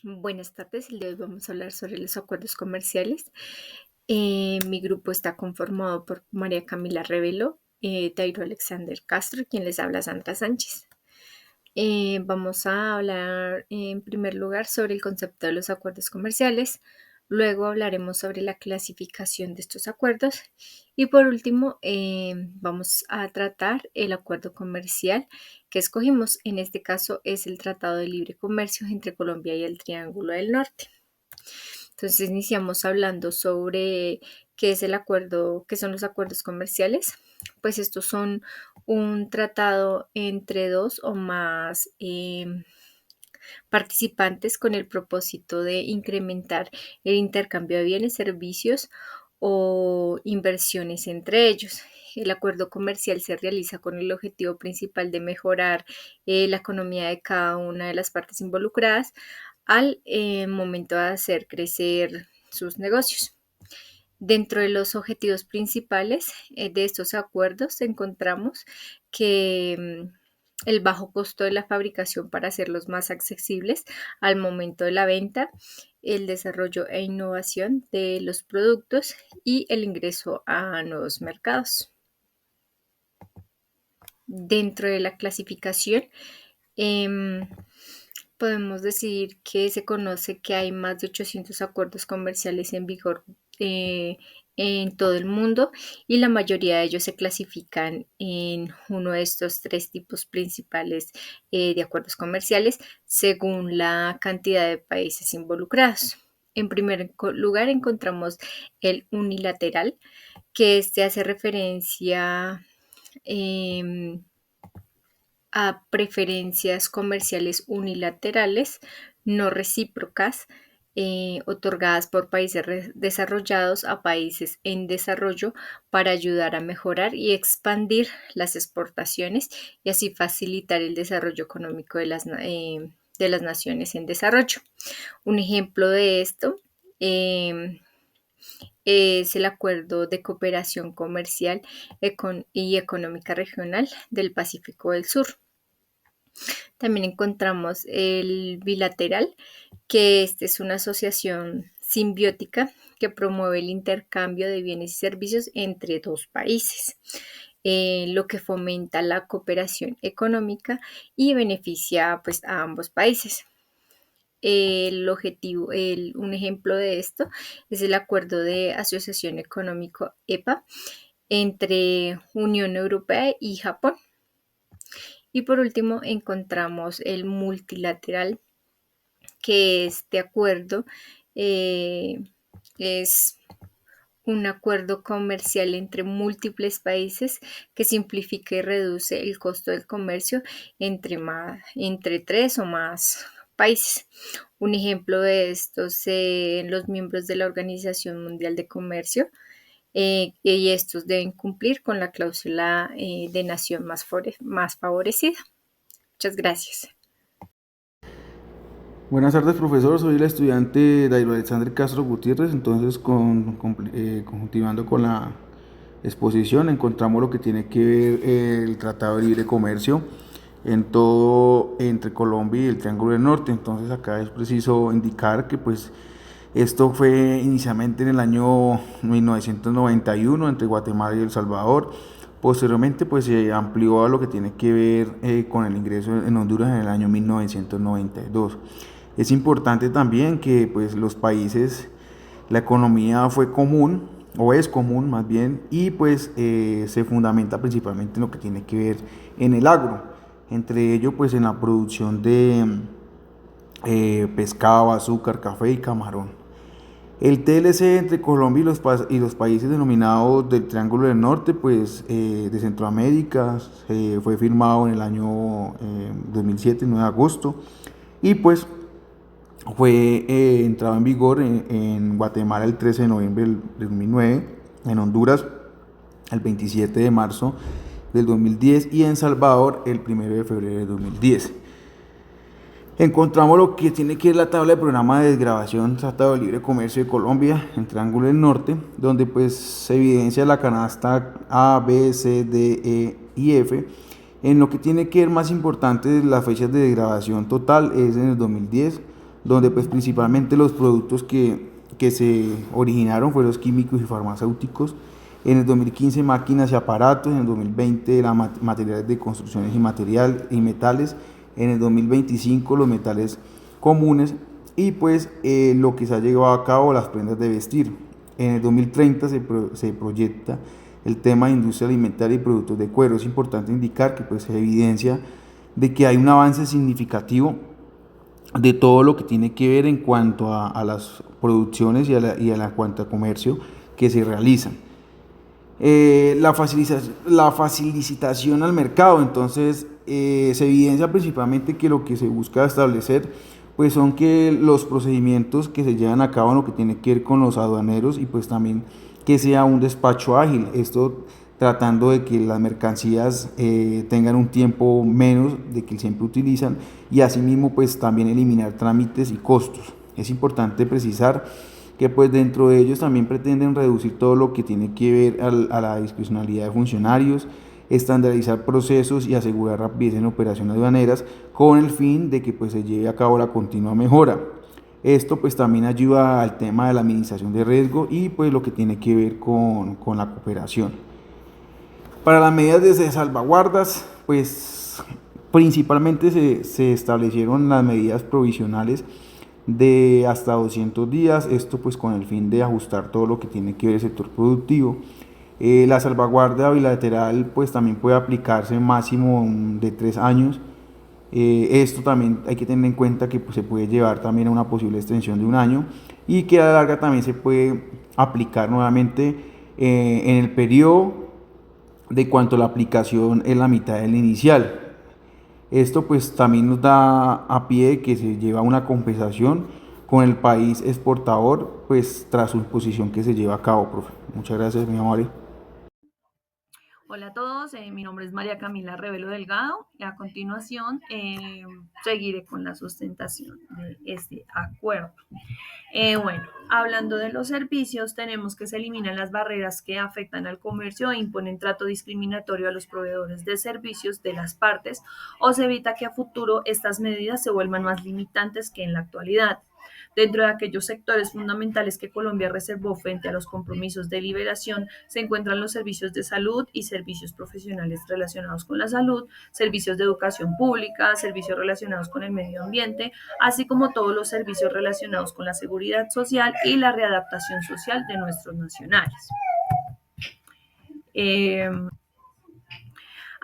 Buenas tardes, el día de hoy vamos a hablar sobre los acuerdos comerciales. Mi grupo está conformado por María Camila Revelo, Tairo Alexander Castro, quien les habla Sandra Sánchez. Vamos a hablar en primer lugar sobre el concepto de los acuerdos comerciales, luego hablaremos sobre la clasificación de estos acuerdos y por último vamos a tratar el acuerdo comercial que escogimos. En este caso es el Tratado de Libre Comercio entre Colombia y el Triángulo del Norte. Entonces iniciamos hablando sobre qué es el acuerdo, qué son los acuerdos comerciales. Pues estos son un tratado entre dos o más participantes con el propósito de incrementar el intercambio de bienes, servicios o inversiones entre ellos. El acuerdo comercial se realiza con el objetivo principal de mejorar la economía de cada una de las partes involucradas al momento de hacer crecer sus negocios. Dentro de los objetivos principales de estos acuerdos encontramos que el bajo costo de la fabricación para hacerlos más accesibles al momento de la venta, el desarrollo e innovación de los productos y el ingreso a nuevos mercados. Dentro de la clasificación, podemos decir que se conoce que hay más de 800 acuerdos comerciales en vigor en todo el mundo y la mayoría de ellos se clasifican en uno de estos tres tipos principales de acuerdos comerciales según la cantidad de países involucrados. En primer lugar encontramos el unilateral, que este hace referencia a preferencias comerciales unilaterales no recíprocas otorgadas por países desarrollados a países en desarrollo para ayudar a mejorar y expandir las exportaciones y así facilitar el desarrollo económico de las naciones en desarrollo. Un ejemplo de esto es el Acuerdo de Cooperación Comercial y Económica Regional del Pacífico del Sur. También encontramos el bilateral, que este es una asociación simbiótica que promueve el intercambio de bienes y servicios entre dos países, lo que fomenta la cooperación económica y beneficia pues, a ambos países. Un ejemplo de esto es el Acuerdo de Asociación Económico EPA entre Unión Europea y Japón. Y por último encontramos el multilateral, que este acuerdo es un acuerdo comercial entre múltiples países que simplifica y reduce el costo del comercio entre tres o más países. Un ejemplo de esto son los miembros de la Organización Mundial de Comercio, y estos deben cumplir con la cláusula de nación más favorecida. Muchas gracias. Buenas tardes, profesor. Soy el estudiante Dairo Alexander Castro Gutiérrez. Entonces, continuando con la exposición, encontramos lo que tiene que ver el Tratado de Libre Comercio en todo entre Colombia y el Triángulo del Norte. Entonces, acá es preciso indicar que pues esto fue inicialmente en el año 1991 entre Guatemala y El Salvador. Posteriormente pues se amplió a lo que tiene que ver con el ingreso en Honduras en el año 1992. Es importante también que pues los países, la economía fue común, o es común más bien, y pues se fundamenta principalmente en lo que tiene que ver en el agro, entre ello pues en la producción de pescado, azúcar, café y camarón. El TLC entre Colombia y los países denominados del Triángulo del Norte, pues de Centroamérica, fue firmado en el año 2007, 9 de agosto, y pues fue entrado en vigor en Guatemala el 13 de noviembre del 2009, en Honduras el 27 de marzo del 2010 y en Salvador el 1 de febrero del 2010. Encontramos lo que tiene que ver la tabla de programa de desgravación Tratado de Libre Comercio de Colombia en Triángulo del Norte, donde pues se evidencia la canasta A, B, C, D, E y F. En lo que tiene que ver más importante, las fechas de desgravación total es en el 2010, donde pues principalmente los productos que se originaron fueron los químicos y farmacéuticos. En el 2015 máquinas y aparatos, en el 2020 materiales de construcciones y metales, en el 2025 los metales comunes y pues lo que se ha llevado a cabo las prendas de vestir. En el 2030 se proyecta el tema de industria alimentaria y productos de cuero. Es importante indicar que pues se evidencia de que hay un avance significativo de todo lo que tiene que ver en cuanto a las producciones y a la cuanto a comercio que se realizan. La facilitación al mercado, entonces se evidencia principalmente que lo que se busca establecer pues son que los procedimientos que se llevan a cabo en lo que tiene que ver con los aduaneros y pues también que sea un despacho ágil, esto tratando de que las mercancías tengan un tiempo menos de que siempre utilizan y asimismo pues también eliminar trámites y costos. Es importante precisar que pues dentro de ellos también pretenden reducir todo lo que tiene que ver a la discrecionalidad de funcionarios, estandarizar procesos y asegurar rapidez en operaciones aduaneras con el fin de que pues se lleve a cabo la continua mejora. Esto pues también ayuda al tema de la administración de riesgo y pues lo que tiene que ver con la cooperación. Para las medidas de salvaguardas, pues principalmente se establecieron las medidas provisionales de hasta 200 días, esto pues con el fin de ajustar todo lo que tiene que ver el sector productivo. La salvaguarda bilateral pues también puede aplicarse máximo de 3 años. Esto también hay que tener en cuenta que pues, se puede llevar también a una posible extensión de un año y que a la larga también se puede aplicar nuevamente en el periodo de cuanto la aplicación es la mitad del inicial. Esto pues también nos da a pie de que se lleva una compensación con el país exportador pues tras su imposición que se lleva a cabo, profe. Muchas gracias, mi amor. Hola a todos, mi nombre es María Camila Revelo Delgado y a continuación seguiré con la sustentación de este acuerdo. Bueno, hablando de los servicios, tenemos que se eliminan las barreras que afectan al comercio e imponen trato discriminatorio a los proveedores de servicios de las partes o se evita que a futuro estas medidas se vuelvan más limitantes que en la actualidad. Dentro de aquellos sectores fundamentales que Colombia reservó frente a los compromisos de liberación se encuentran los servicios de salud y servicios profesionales relacionados con la salud, servicios de educación pública, servicios relacionados con el medio ambiente, así como todos los servicios relacionados con la seguridad social y la readaptación social de nuestros nacionales. Eh,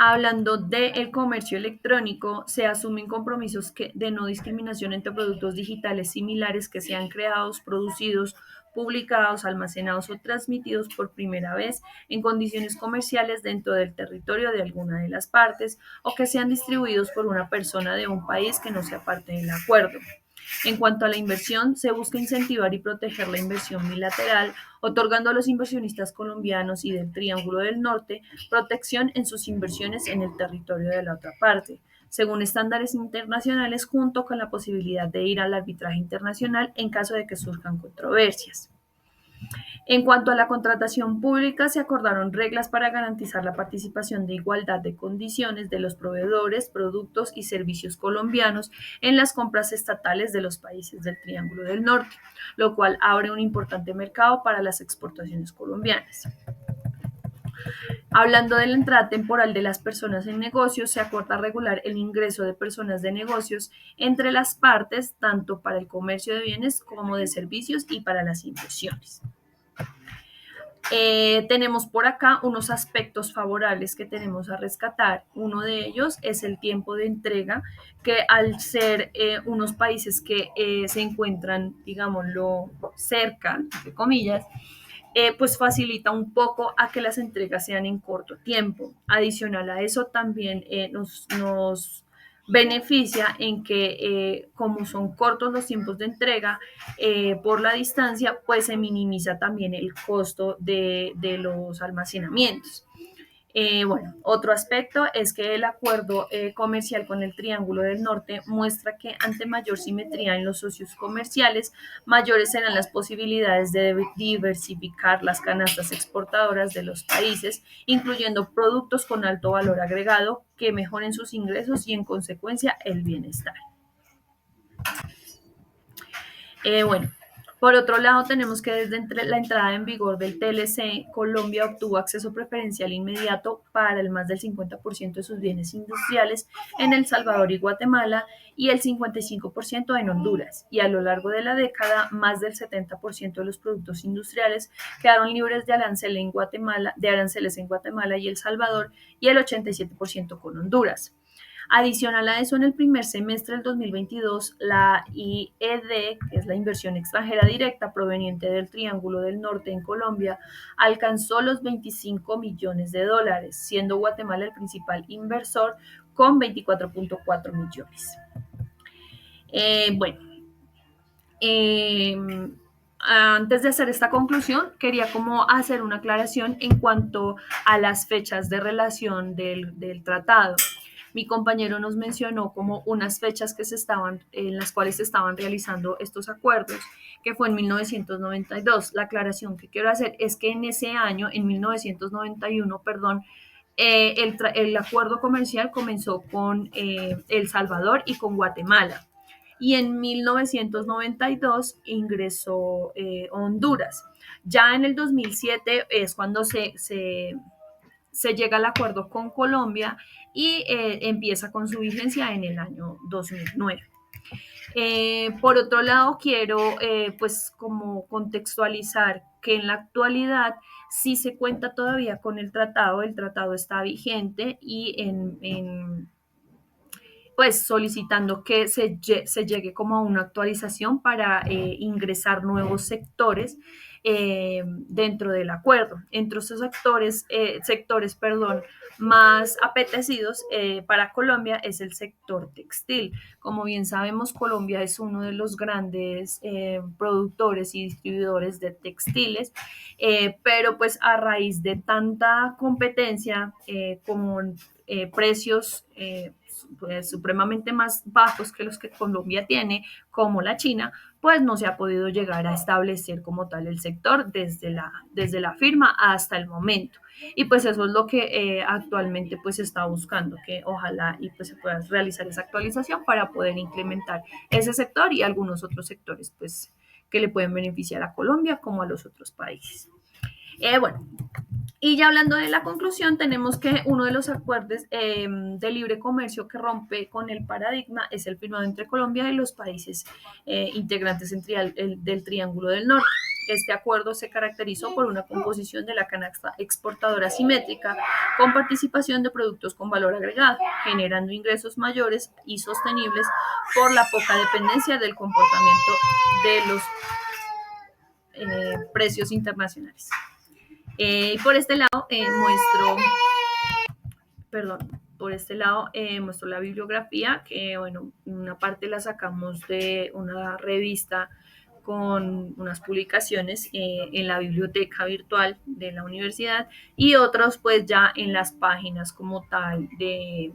Hablando del comercio electrónico, se asumen compromisos de no discriminación entre productos digitales similares que sean creados, producidos, publicados, almacenados o transmitidos por primera vez en condiciones comerciales dentro del territorio de alguna de las partes o que sean distribuidos por una persona de un país que no sea parte del acuerdo. En cuanto a la inversión, se busca incentivar y proteger la inversión bilateral, otorgando a los inversionistas colombianos y del Triángulo del Norte protección en sus inversiones en el territorio de la otra parte, según estándares internacionales, junto con la posibilidad de ir al arbitraje internacional en caso de que surjan controversias. En cuanto a la contratación pública, se acordaron reglas para garantizar la participación de igualdad de condiciones de los proveedores, productos y servicios colombianos en las compras estatales de los países del Triángulo del Norte, lo cual abre un importante mercado para las exportaciones colombianas. Hablando de la entrada temporal de las personas en negocios, se acorda regular el ingreso de personas de negocios entre las partes, tanto para el comercio de bienes como de servicios y para las inversiones. Tenemos por acá unos aspectos favorables que tenemos a rescatar. Uno de ellos es el tiempo de entrega, que al ser unos países que se encuentran, digámoslo, cerca, entre comillas, pues facilita un poco a que las entregas sean en corto tiempo. Adicional a eso, también nos beneficia en que como son cortos los tiempos de entrega por la distancia, pues se minimiza también el costo de los almacenamientos. Bueno, otro aspecto es que el acuerdo comercial con el Triángulo del Norte muestra que ante mayor simetría en los socios comerciales, mayores serán las posibilidades de diversificar las canastas exportadoras de los países, incluyendo productos con alto valor agregado que mejoren sus ingresos y en consecuencia el bienestar. Bueno, por otro lado, tenemos que desde la entrada en vigor del TLC, Colombia obtuvo acceso preferencial inmediato para el más del 50% de sus bienes industriales en El Salvador y Guatemala y el 55% en Honduras. Y a lo largo de la década, más del 70% de los productos industriales quedaron libres de aranceles en Guatemala y El Salvador y el 87% con Honduras. Adicional a eso, en el primer semestre del 2022, la IED, que es la inversión extranjera directa proveniente del Triángulo del Norte en Colombia, alcanzó los 25 millones de dólares, siendo Guatemala el principal inversor con 24.4 millones. Bueno, antes de hacer esta conclusión, quería como hacer una aclaración en cuanto a las fechas de relación del tratado. Mi compañero nos mencionó como unas fechas en las cuales se estaban realizando estos acuerdos, que fue en 1992. La aclaración que quiero hacer es que en ese año, en 1991, perdón, el acuerdo comercial comenzó con El Salvador y con Guatemala. Y en 1992 ingresó Honduras. Ya en el 2007 es cuando se llega al acuerdo con Colombia y empieza con su vigencia en el año 2009. Por otro lado, quiero pues como contextualizar que en la actualidad sí se cuenta todavía con el tratado está vigente y pues solicitando que se llegue como a una actualización para ingresar nuevos sectores dentro del acuerdo. Entre esos sectores más apetecidos para Colombia es el sector textil. Como bien sabemos, Colombia es uno de los grandes productores y distribuidores de textiles, pero pues a raíz de tanta competencia con precios pues, supremamente más bajos que los que Colombia tiene, como la China, pues no se ha podido llegar a establecer como tal el sector desde la firma hasta el momento. Y pues eso es lo que actualmente pues se está buscando, que ojalá y pues se pueda realizar esa actualización para poder implementar ese sector y algunos otros sectores pues que le pueden beneficiar a Colombia como a los otros países. Bueno, y ya hablando de la conclusión, tenemos que uno de los acuerdos de libre comercio que rompe con el paradigma es el firmado entre Colombia y los países integrantes del Triángulo del Norte. Este acuerdo se caracterizó por una composición de la canasta exportadora simétrica con participación de productos con valor agregado, generando ingresos mayores y sostenibles por la poca dependencia del comportamiento de los precios internacionales. Y por este lado muestro la bibliografía, que bueno, una parte la sacamos de una revista con unas publicaciones en la biblioteca virtual de la universidad y otros pues ya en las páginas como tal del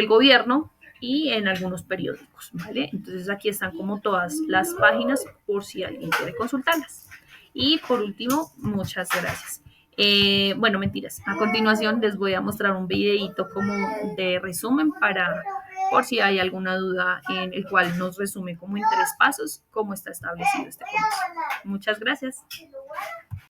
gobierno y en algunos periódicos, ¿vale? Entonces aquí están como todas las páginas por si alguien quiere consultarlas. Y por último, muchas gracias. Bueno, mentiras. A continuación les voy a mostrar un videito como de resumen por si hay alguna duda en el cual nos resume como en 3 pasos cómo está establecido este comercio. Muchas gracias.